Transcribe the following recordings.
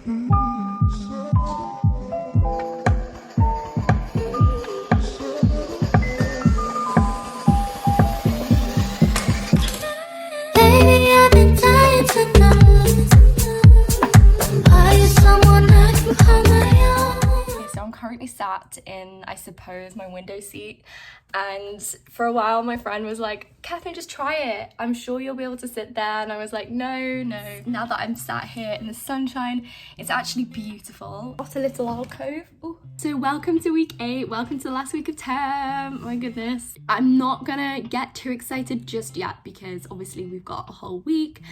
Baby, I've been dying to know. Are you someone I can call my own? Okay, so I'm currently sat in, I suppose, my window seat, and for a while my friend was like, Catherine, just try it, I'm sure you'll be able to sit there. And I was like, no. Now that I'm sat here in the sunshine, it's actually beautiful. Got a little alcove. Ooh. So welcome to week 8, welcome to the last week of term. My goodness, I'm not gonna get too excited just yet because obviously we've got a whole week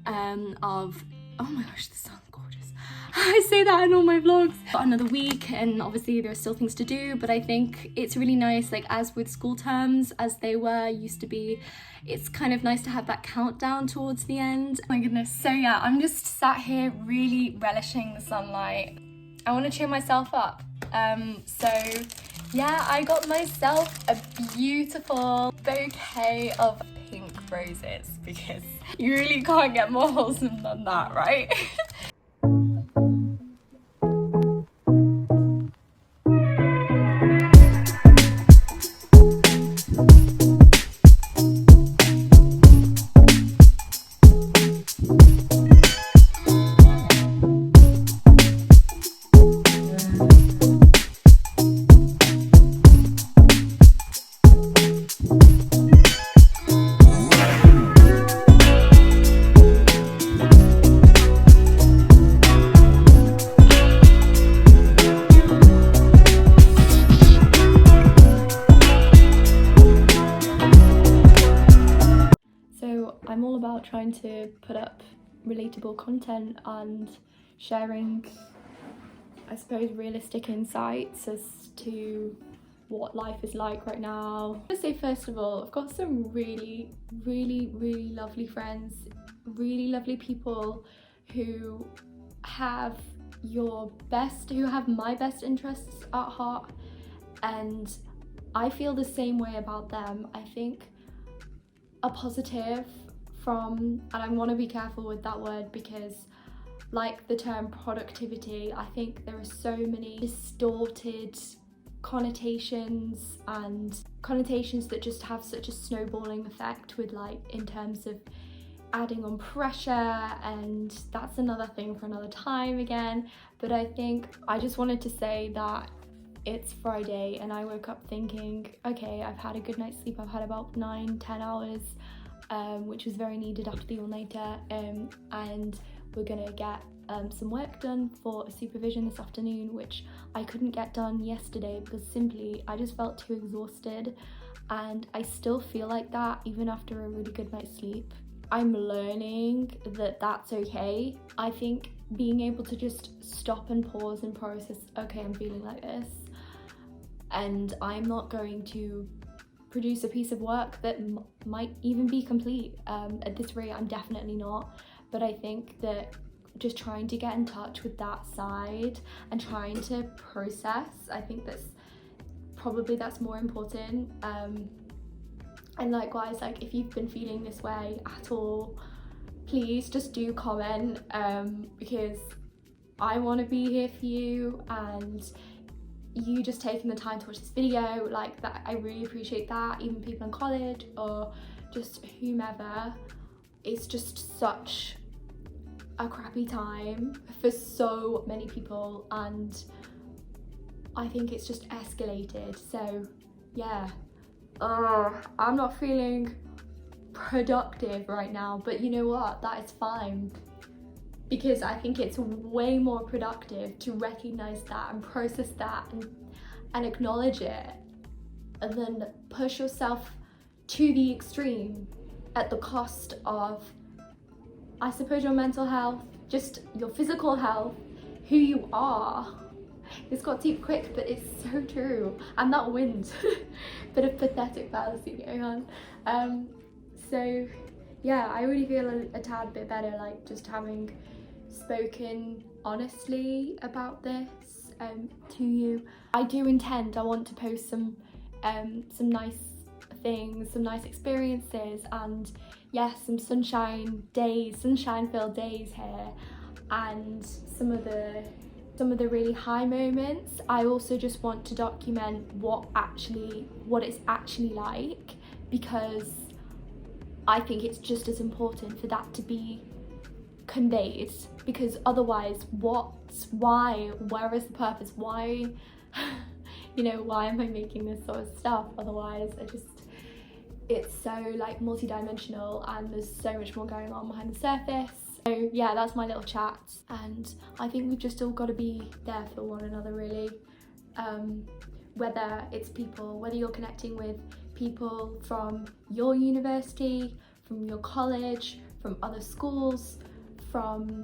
of, oh my gosh, the sun's gorgeous. I say that in all my vlogs. Got another week, and obviously there are still things to do, but I think it's really nice, like as with school terms as they used to be, it's kind of nice to have that countdown towards the end. Oh my goodness. So yeah, I'm just sat here really relishing the sunlight. I want to cheer myself up. So yeah, I got myself a beautiful bouquet of pink roses because you really can't get more wholesome than that, right? I'm all about trying to put up relatable content and sharing, I suppose, realistic insights as to what life is like right now. I'll say first of all, I've got some really lovely friends, really lovely people who have my best interests at heart, and I feel the same way about them. I think a positive from, and I want to be careful with that word because, like the term productivity, I think there are so many distorted connotations and connotations that just have such a snowballing effect with, like, in terms of adding on pressure, and that's another thing for another time again. But I think I just wanted to say that it's Friday and I woke up thinking, okay, I've had a good night's sleep. I've had about 9-10 hours, which was very needed after the all-nighter, and we're gonna get some work done for a supervision this afternoon, which I couldn't get done yesterday because simply I just felt too exhausted, and I still feel like that even after a really good night's sleep. I'm learning that that's okay. I think being able to just stop and pause and process, okay, I'm feeling like this, and I'm not going to produce a piece of work that might even be complete. At this rate, I'm definitely not. But I think that just trying to get in touch with that side and trying to process, I think that's more important. And likewise, like, if you've been feeling this way at all, please just do comment, because I want to be here for you, and you just taking the time to watch this video, like, that, I really appreciate that. Even people in college or just whomever, it's just such a crappy time for so many people, and I think it's just escalated. So yeah, I'm not feeling productive right now, but you know what, that is fine, because I think it's way more productive to recognize that and process that and acknowledge it, and then push yourself to the extreme at the cost of, I suppose, your mental health, just your physical health, who you are. This got deep quick, but it's so true. And that wind, bit of pathetic fallacy going on. So yeah, I really feel a tad bit better, like, just having spoken honestly about this to you. I want to post some nice things, some nice experiences, and yes, some sunshine filled days here. and some of the really high moments. I also just want to document what it's actually like, because I think it's just as important for that to be conveyed, because otherwise where is the purpose? Why you know, why am I making this sort of stuff? Otherwise it's so like multi-dimensional, and there's so much more going on behind the surface. So yeah, that's my little chat, and I think we've just all got to be there for one another, really. Whether you're connecting with people from your university, from your college, from other schools, from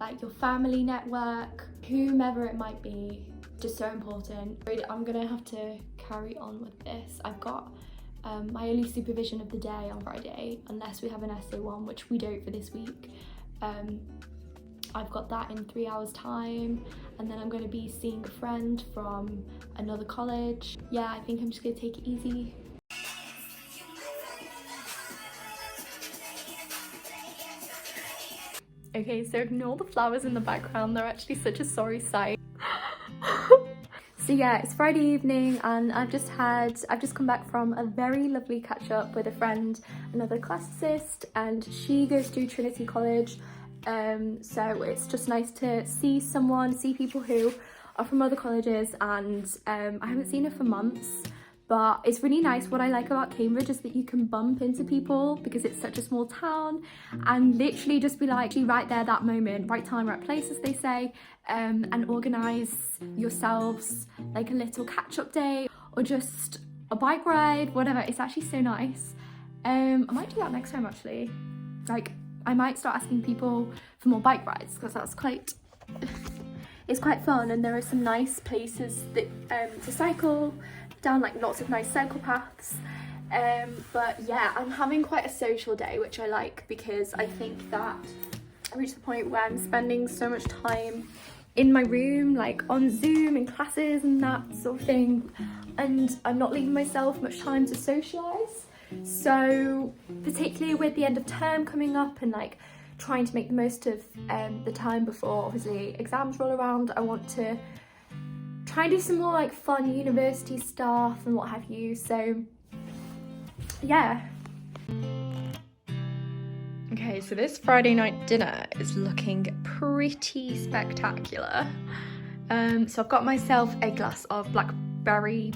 like your family network, whomever it might be, just so important. I'm gonna have to carry on with this. I've got my only supervision of the day on Friday, unless we have an essay one, which we don't for this week. I've got that in 3 hours time, and then I'm going to be seeing a friend from another college. Yeah, I think I'm just going to take it easy. Okay, so ignore the flowers in the background, they're actually such a sorry sight. So yeah, it's Friday evening, and I've just come back from a very lovely catch up with a friend, another classicist, and she goes to Trinity College. So it's just nice to see people who are from other colleges, and I haven't seen her for months, but it's really nice. What I like about Cambridge is that you can bump into people, because it's such a small town, and literally just be like right there, that moment, right time, right place, as they say, and organise yourselves like a little catch-up day or just a bike ride, whatever. It's actually so nice. I might do that next time, actually. Like, I might start asking people for more bike rides, because that's it's quite fun, and there are some nice places that to cycle down, like lots of nice cycle paths. But yeah, I'm having quite a social day, which I like, because I think that I reached the point where I'm spending so much time in my room, like on Zoom and classes and that sort of thing, and I'm not leaving myself much time to socialise. So particularly with the end of term coming up, and like trying to make the most of the time before obviously exams roll around, I want to try and do some more like fun university stuff and what have you. So yeah. Okay, so this Friday night dinner is looking pretty spectacular. So I've got myself a glass of blackcurrant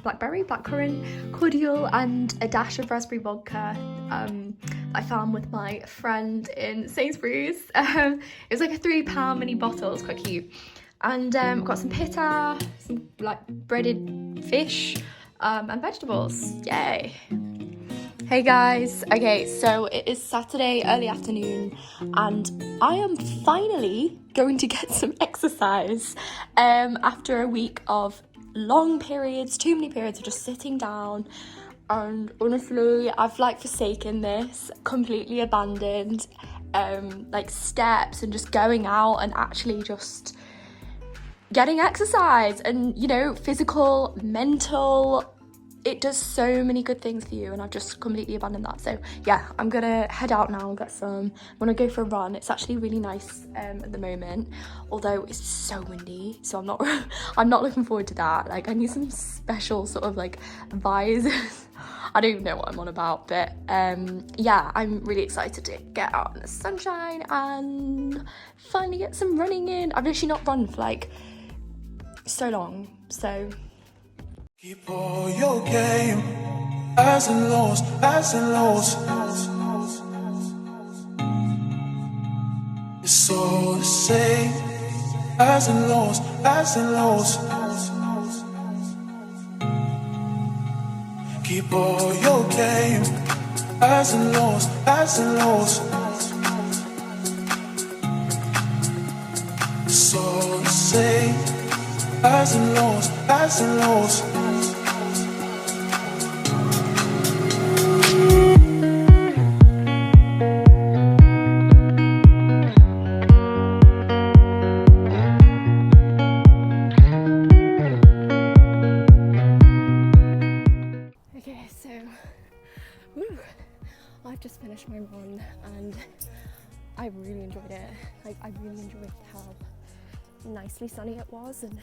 cordial and a dash of raspberry vodka I found with my friend in Sainsbury's. It was like a £3 mini bottle, it's quite cute. And got some pita, some like breaded fish, and vegetables, yay. Hey guys, okay, so it is Saturday early afternoon, and I am finally going to get some exercise after a week of long periods, too many periods of just sitting down. And honestly, I've like forsaken this, completely abandoned like steps and just going out and actually just getting exercise, and you know, physical, mental, it does so many good things for you, and I've just completely abandoned that. So yeah, I'm gonna head out now and get some. I'm gonna go for a run. It's actually really nice at the moment, although it's so windy, so I'm not looking forward to that. Like, I need some special sort of like visors. I don't even know what I'm on about, but yeah, I'm really excited to get out in the sunshine and finally get some running in. I've literally not run for like so long, so keep all your game, highs and lows, highs and lows. It's all the same, highs and lows, highs and lows. Keep all your game, highs and lows, highs and lows. It's all the same, highs and lows, highs and lows. okay, so I've just finished my run and I really enjoyed it. Like, I really enjoyed how nicely sunny it was and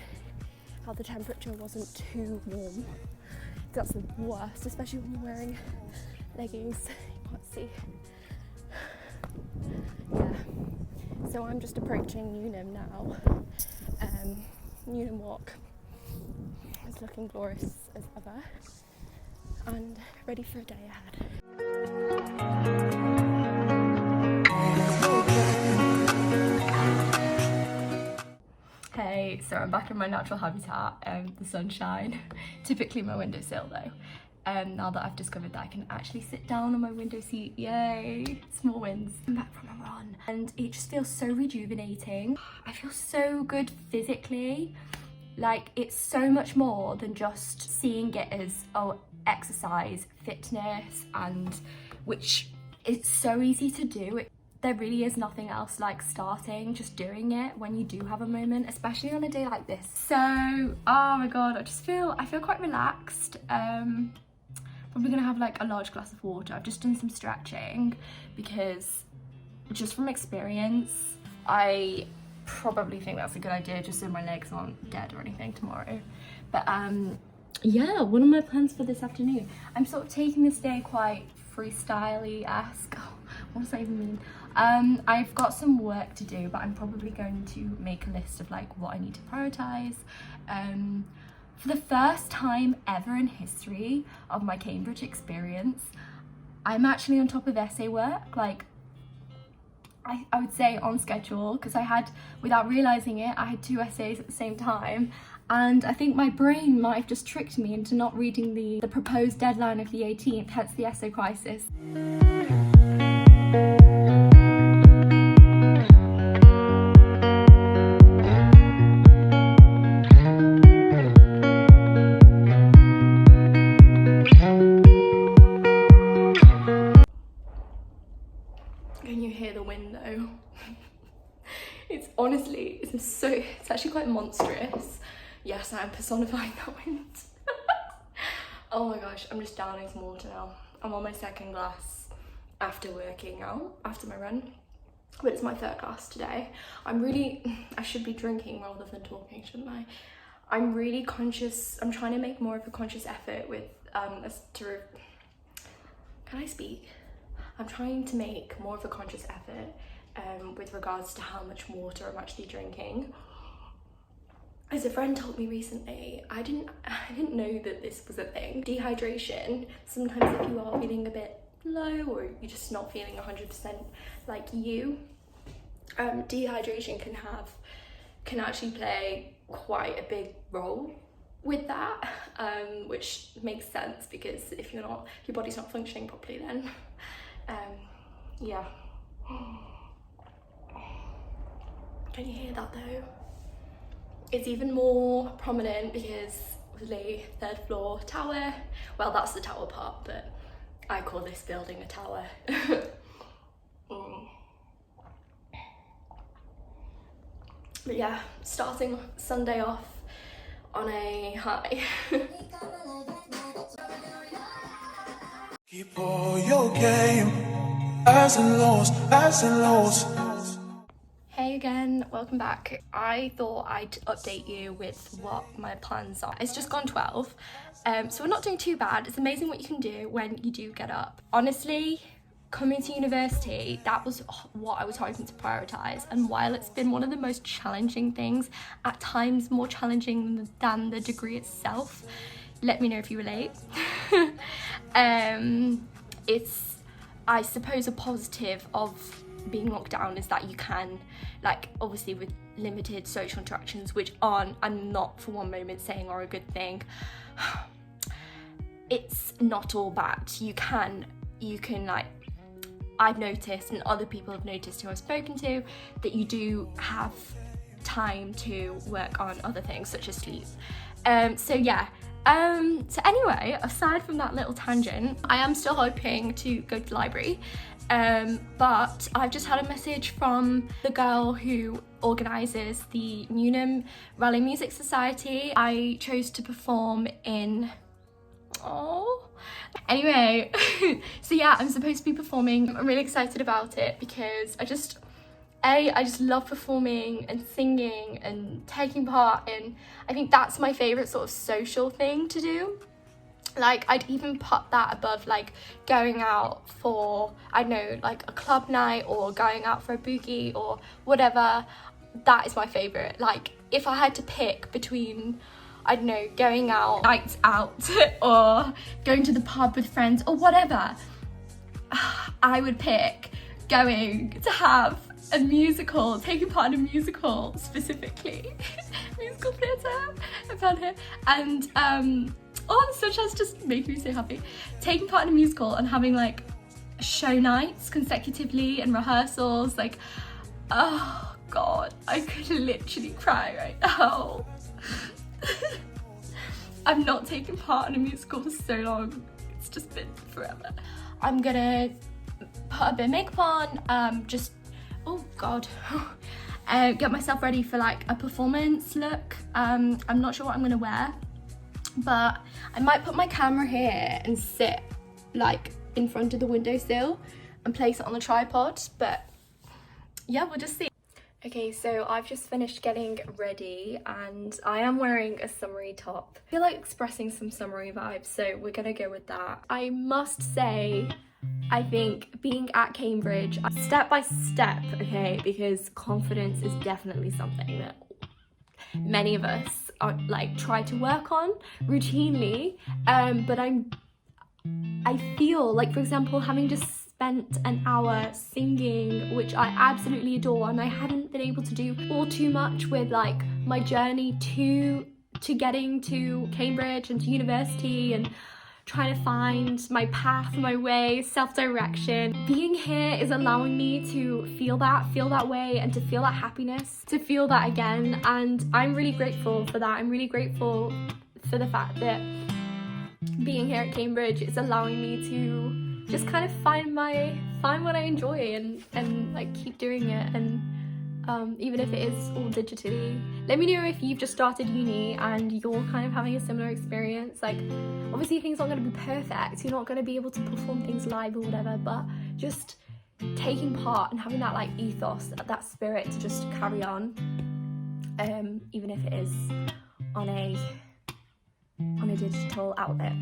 how the temperature wasn't too warm. That's the worst, especially when you're wearing leggings. You can't see. Yeah. So I'm just approaching Newnham now. Newnham Walk is looking glorious as ever and ready for a day ahead. Hey, so I'm back in my natural habitat, the sunshine. Typically my windowsill though. Now that I've discovered that I can actually sit down on my window seat, yay, small wins. I'm back from a run and it just feels so rejuvenating. I feel so good physically. Like, it's so much more than just seeing it as, oh, exercise, fitness, and which is so easy to do. There really is nothing else like starting, just doing it when you do have a moment, especially on a day like this. So, oh my god, I feel quite relaxed. Probably gonna have like a large glass of water. I've just done some stretching because just from experience, I probably think that's a good idea just so my legs aren't dead or anything tomorrow. But yeah, what are my plans for this afternoon? I'm sort of taking this day quite freestyle-y-esque. Oh, what does that even mean? I've got some work to do, but I'm probably going to make a list of like what I need to prioritize. For the first time ever in history of my Cambridge experience, I'm actually on top of essay work. Like, I would say on schedule, because I had, without realising it, I had 2 essays at the same time. And I think my brain might have just tricked me into not reading the proposed deadline of the 18th, hence the essay crisis. Can you hear the wind though? It's honestly, it's actually quite monstrous. Yes, I'm personifying that wind. Oh my gosh, I'm just downing some water now. I'm on my 2nd glass after working out, after my run. But it's my 3rd glass today. I should be drinking rather than talking, shouldn't I? I'm really conscious, I'm trying to make more of a conscious effort with, can I speak? I'm trying to make more of a conscious effort with regards to how much water I'm actually drinking. As a friend told me recently, I didn't know that this was a thing. Dehydration, sometimes if you are feeling a bit low or you're just not feeling 100% like you, dehydration can actually play quite a big role with that, which makes sense because if your body's not functioning properly, then yeah. Can you hear that though? It's even more prominent because the 3rd floor tower, well, that's the tower part, but I call this building a tower. But yeah, starting Sunday off on a high. Keep all your game, highs and lows, highs and lows. Hey again, welcome back. I thought I'd update you with what my plans are. It's just gone 12, so we're not doing too bad. It's amazing what you can do when you do get up. Honestly, coming to university, that was what I was hoping to prioritise, and while it's been one of the most challenging things, at times more challenging than the degree itself, let me know if you relate. It's, I suppose, a positive of being locked down is that you can, like, obviously with limited social interactions, which I'm not for one moment saying are a good thing, it's not all bad. You can like, I've noticed and other people have noticed who I've spoken to, that you do have time to work on other things such as sleep. So yeah. So anyway, aside from that little tangent, I am still hoping to go to the library, but I've just had a message from the girl who organises the Newnham Rally Music Society. I chose to perform in, anyway, so yeah, I'm supposed to be performing. I'm really excited about it because I just love performing and singing and taking part in, I think that's my favourite sort of social thing to do. Like, I'd even put that above, like, going out for, I don't know, like a club night or going out for a boogie or whatever. That is my favourite. Like, if I had to pick between, I don't know, going out, nights out or going to the pub with friends or whatever, I would pick going to have a musical, taking part in a musical specifically, musical theatre, I found it, and oh, such as just make me so happy. Taking part in a musical and having like show nights consecutively and rehearsals, like, oh God, I could literally cry right now. I've not taken part in a musical for so long, it's just been forever. I'm gonna put a bit of makeup on, just, oh God, get myself ready for like a performance look. I'm not sure what I'm gonna wear, but I might put my camera here and sit like in front of the windowsill and place it on the tripod, but yeah, we'll just see. Okay, so I've just finished getting ready and I am wearing a summery top. I feel like expressing some summery vibes, so we're gonna go with that. I must say, I think being at Cambridge, step by step, okay, because confidence is definitely something that many of us are, like, try to work on routinely, but I feel like, for example, having just spent an hour singing, which I absolutely adore, and I haven't been able to do all too much with like my journey to getting to Cambridge and to university and trying to find my path, my way, self-direction. Being here is allowing me to feel that way and to feel that happiness, to feel that again, and I'm really grateful for that. I'm really grateful for the fact that being here at Cambridge is allowing me to just kind of find what I enjoy and like keep doing it, and even if it is all digitally. Let me know if you've just started uni and you're kind of having a similar experience. Like, obviously things aren't going to be perfect, you're not going to be able to perform things live or whatever, but just taking part and having that like ethos, that spirit to just carry on, even if it is on a digital outlet.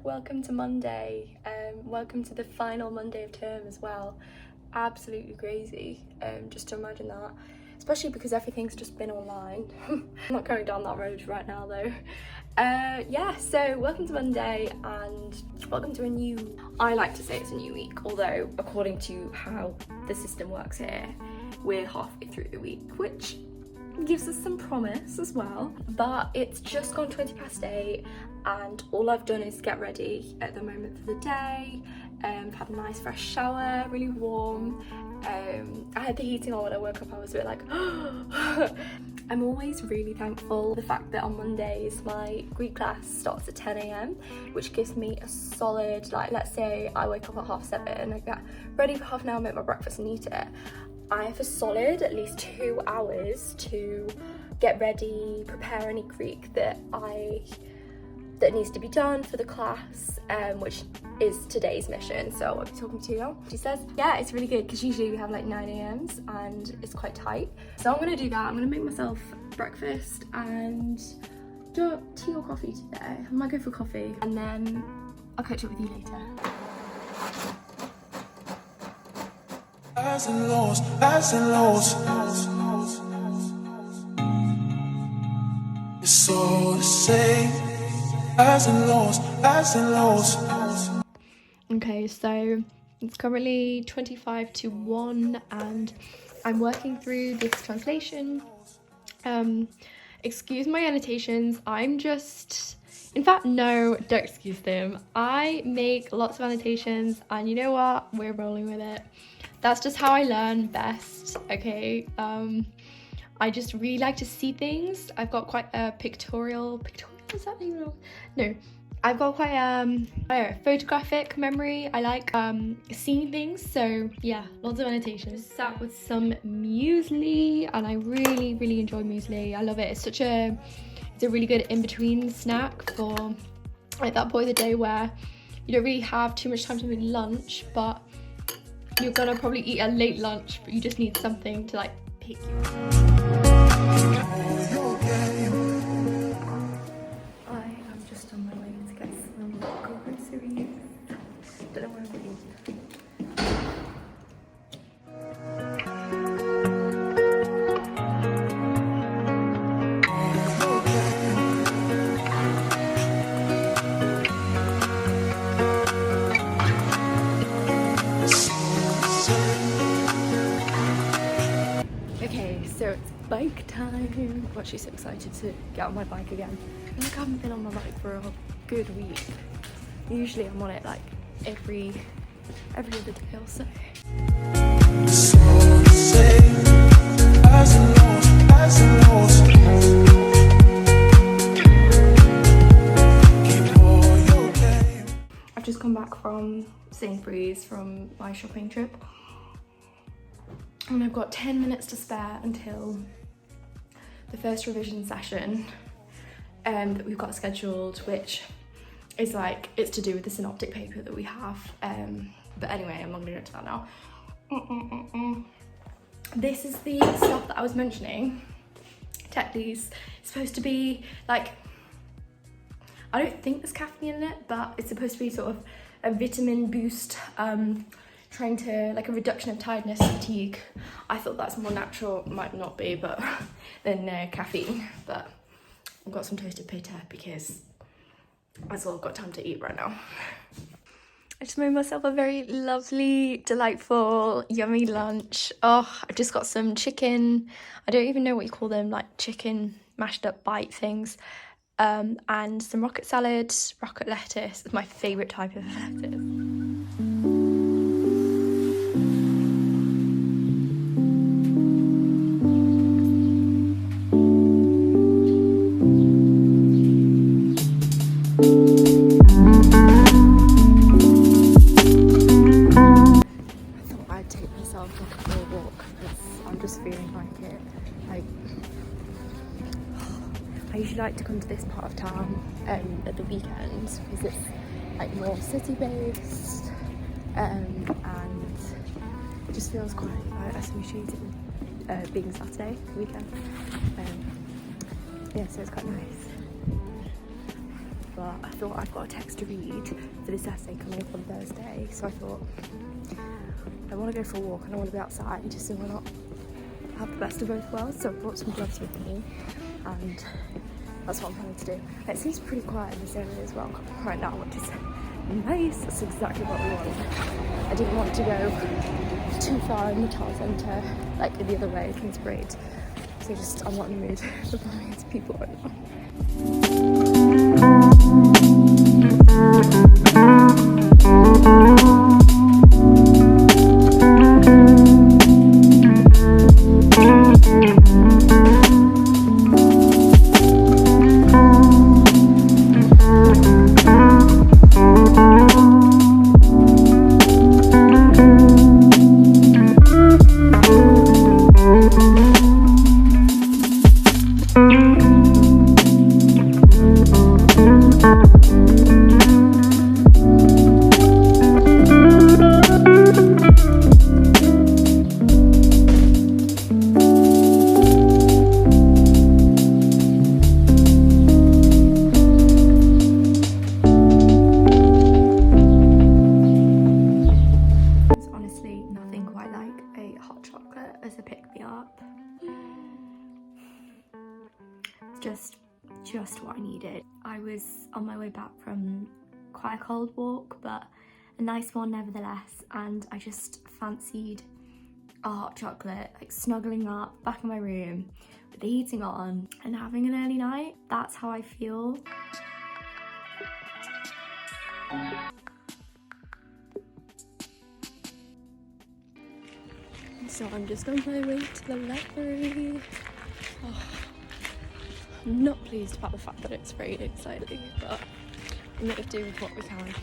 Welcome to Monday, welcome to the final Monday of term as well. Absolutely crazy, just to imagine that, especially because everything's just been online. I'm not going down that road right now though. Yeah, so welcome to Monday and welcome to a new, I like to say it's a new week, although according to how the system works here, we're halfway through the week, which gives us some promise as well. But it's just gone 8:20 and all I've done is get ready at the moment for the day. Had a nice fresh shower, really warm. I had the heating on when I woke up. I was a bit like I'm always really thankful for the fact that on Mondays my Greek class starts at 10 AM, which gives me a solid, like, let's say I wake up at 7:30, I get ready for half an hour, make my breakfast and eat it. I have a solid at least 2 hours to get ready, prepare any Greek that that needs to be done for the class, which is today's mission. So I'll be talking to you now. She says, yeah, it's really good because usually we have like 9 a.m.s and it's quite tight. So I'm gonna do that. I'm gonna make myself breakfast and do tea or coffee today. I might go for coffee and then I'll catch up with you later. Highs and lows, highs and lows. It's all the same. Highs and lows, highs and lows. Okay, so it's currently 25 to 1 and I'm working through this translation. Excuse my annotations, in fact, no, don't excuse them. I make lots of annotations and you know what? We're rolling with it. That's just how I learn best, okay? I just really like to see things. I've got quite a pictorial, is that even? No, I've got quite a photographic memory. I like seeing things, so yeah, lots of annotations. Sat with some muesli and I really enjoy muesli. I love it. It's a really good in-between snack for like that point of the day where you don't really have too much time to make lunch, but you're gonna probably eat a late lunch, but you just need something to like pick you up. I am just on my way to get some groceries. Don't know where I'm going. So it's bike time. I'm actually so excited to get on my bike again. I feel like I haven't been on my bike for a good week. Usually I'm on it like every other day or so. I've just come back from Sainsbury's from my shopping trip. And I've got 10 minutes to spare until the first revision session that we've got scheduled, which is like, it's to do with the synoptic paper that we have. But anyway, I'm not gonna get into that now. This is the stuff that I was mentioning. Tetley's supposed to be like, I don't think there's caffeine in it, but it's supposed to be sort of a vitamin boost, trying to, like a reduction of tiredness, fatigue. I thought that's more natural, might not be, but than caffeine. But I've got some toasted pita because that's all I've got time to eat right now. I just made myself a very lovely, delightful, yummy lunch. Oh, I've just got some chicken, I don't even know what you call them, like chicken mashed up bite things, and some rocket salad, rocket lettuce. It's my favourite type of lettuce. I usually like to come to this part of town at the weekends because it's like more city based and it just feels quite like associated being Saturday weekend. Yeah, so it's quite nice. But I thought I've got a text to read for this essay coming up on Thursday, so I thought I want to go for a walk and I want to be outside just so we're not have the best of both worlds. So I brought some gloves with me and that's what I'm planning to do. It seems pretty quiet in this area as well right now, which is nice. That's exactly what we want. I didn't want to go too far in the town centre, like the other way, King's Parade. So I'm not in the mood for bumping into people right now. just what I needed. I was on my way back from quite a cold walk, but a nice one nevertheless, and I just fancied a hot chocolate, like snuggling up back in my room with the heating on and having an early night. That's how I feel. So I'm just on my way to the library. Oh, I'm not pleased about the fact that it's raining slightly, but we might do with what we can.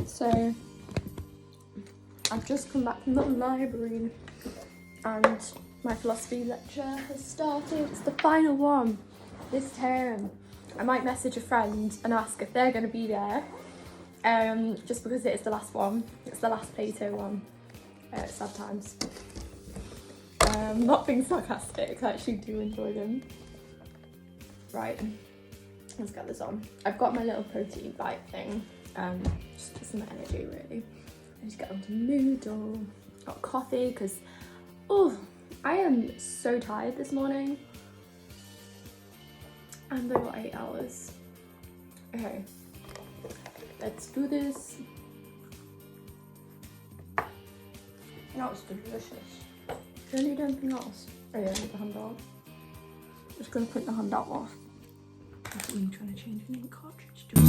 So I've just come back from the library and my philosophy lecture has started. It's the final one this term. I might message a friend and ask if they're going to be there, just because it is the last one. It's the last Plato one. Sad times. Not being sarcastic, I actually do enjoy them. Right, let's get this on. I've got my little protein bite thing. Just for some energy really. I need to get onto noodle. Got coffee because I am so tired this morning. And I got 8 hours. Okay, let's do this. That was delicious. Do I need anything else? Oh yeah, I need the handout. Just gonna print the handout off. That's me trying to change an ink cartridge to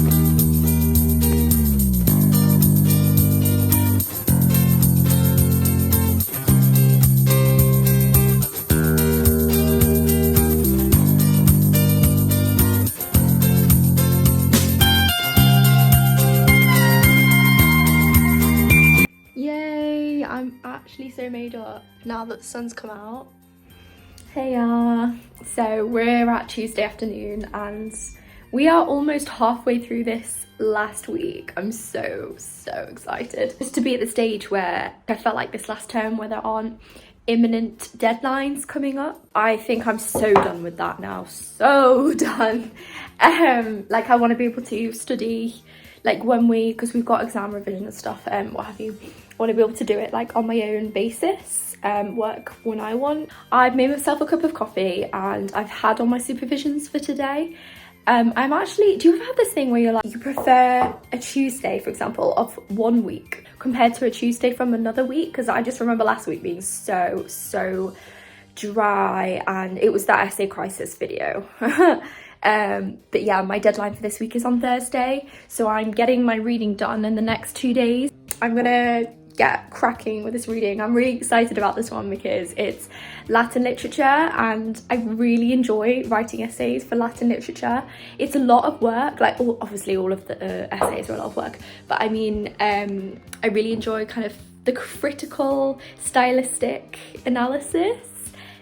Yay! I'm actually so made up now that the sun's come out. Hey so we're at Tuesday afternoon and we are almost halfway through this last week. I'm so excited just to be at the stage where I felt like this last term where there aren't imminent deadlines coming up. I think I'm so done with that now, so done. Like I want to be able to study like when because we've got exam revision and stuff, what have you. I want to be able to do it like on my own basis. Work when I want. I've made myself a cup of coffee and I've had all my supervisions for today. I'm actually, do you ever have this thing where you're like, you prefer a Tuesday, for example, of one week compared to a Tuesday from another week? Because I just remember last week being so dry, and it was that essay crisis video. But yeah, my deadline for this week is on Thursday, so I'm getting my reading done in the next 2 days. I'm gonna get cracking with this reading. I'm really excited about this one because it's Latin literature and I really enjoy writing essays for Latin literature. It's a lot of work, like obviously all of the essays are a lot of work, but I mean I really enjoy kind of the critical stylistic analysis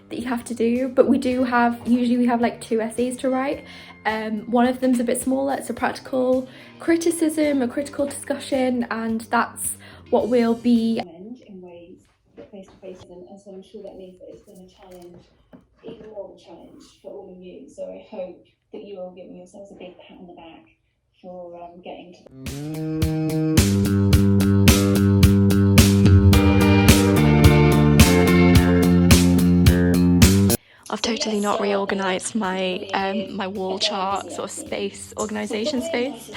that you have to do. But we do have, usually we have like 2 essays to write. One of them's a bit smaller, it's a practical criticism, a critical discussion, and that's what will be in ways that face-to-face isn't, and so I'm sure that means that it's been a challenge, even more of a challenge for all of you. So I hope that you are giving yourselves a big pat on the back for getting to. I've totally totally not reorganised my my wall chart sort of space, organisation space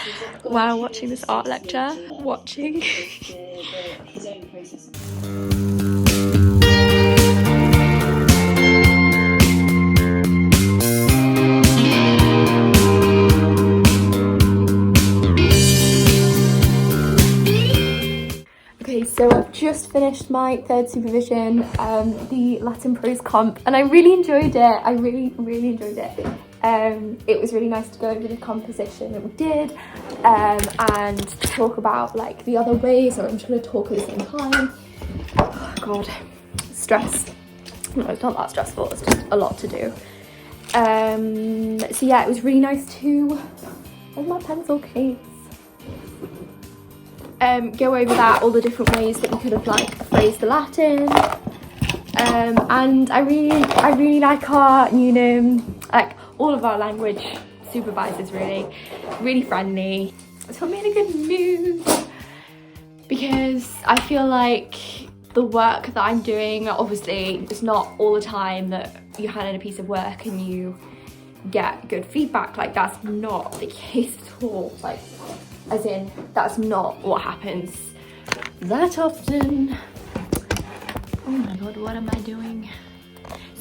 while watching this art lecture. Watching. His own process. Okay, so I've just finished my third supervision, the Latin prose comp, and I really enjoyed it. I really enjoyed it. It was really nice to go over the composition that we did, and talk about like the other ways, or I'm just going to talk at the same time. Oh, God, stress. No, it's not that stressful, it's just a lot to do. So yeah, it was really nice to, where's my pencil case? Go over that, all the different ways that we could have like phrased the Latin, and I really like our like all of our language supervisors, really friendly. It's put me in a good mood because I feel like the work that I'm doing, obviously it's not all the time that you hand in a piece of work and you get good feedback. Like that's not the case at all. Like, as in, that's not what happens that often. Oh my God, what am I doing?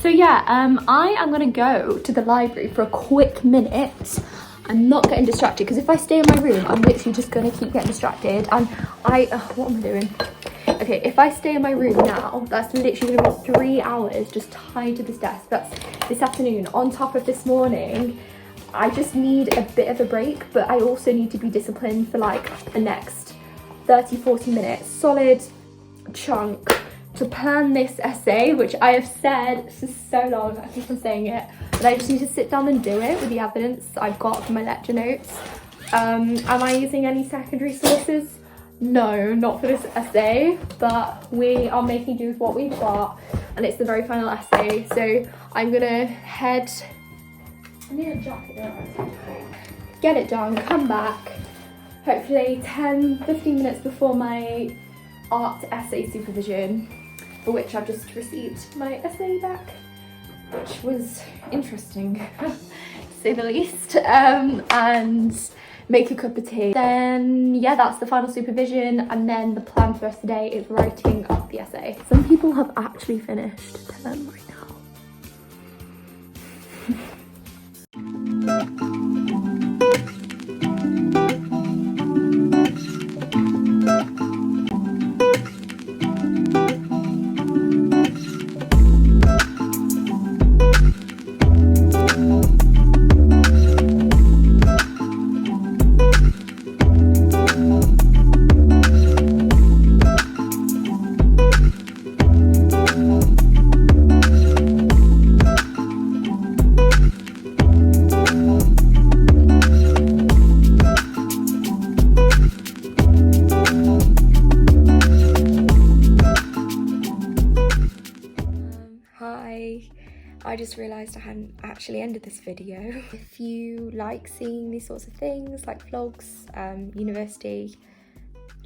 So yeah, I am gonna go to the library for a quick minute. I'm not getting distracted, because if I stay in my room, I'm literally just gonna keep getting distracted. And what am I doing? Okay, if I stay in my room now, that's literally gonna be 3 hours just tied to this desk. That's this afternoon, on top of this morning. I just need a bit of a break, but I also need to be disciplined for like the next 30-40 minutes, solid chunk to plan this essay, which I have said for so long. I keep on saying it, but I just need to sit down and do it with the evidence I've got from my lecture notes. Am I using any secondary sources? No, not for this essay, but we are making do with what we've got, and it's the very final essay. So I'm gonna head, I need a jacket, don't I? Get it done, come back, hopefully 10-15 minutes before my art essay supervision, for which I've just received my essay back, which was interesting, to say the least, and make a cup of tea. Then, yeah, that's the final supervision, and then the plan for the rest of the day is writing up the essay. Some people have actually finished term right now. I just realised I hadn't actually ended this video. If you like seeing these sorts of things, like vlogs, university,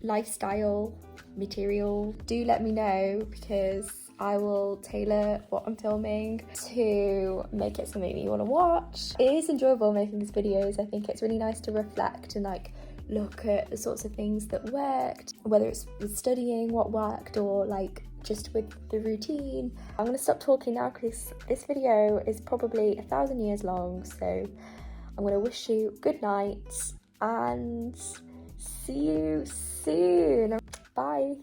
lifestyle, material, do let me know, because I will tailor what I'm filming to make it something that you want to watch. It is enjoyable making these videos. I think it's really nice to reflect and like look at the sorts of things that worked, whether it's with studying, what worked, or like just with the routine. I'm gonna stop talking now because this video is probably 1,000 years long, so I'm gonna wish you good night and see you soon. Bye.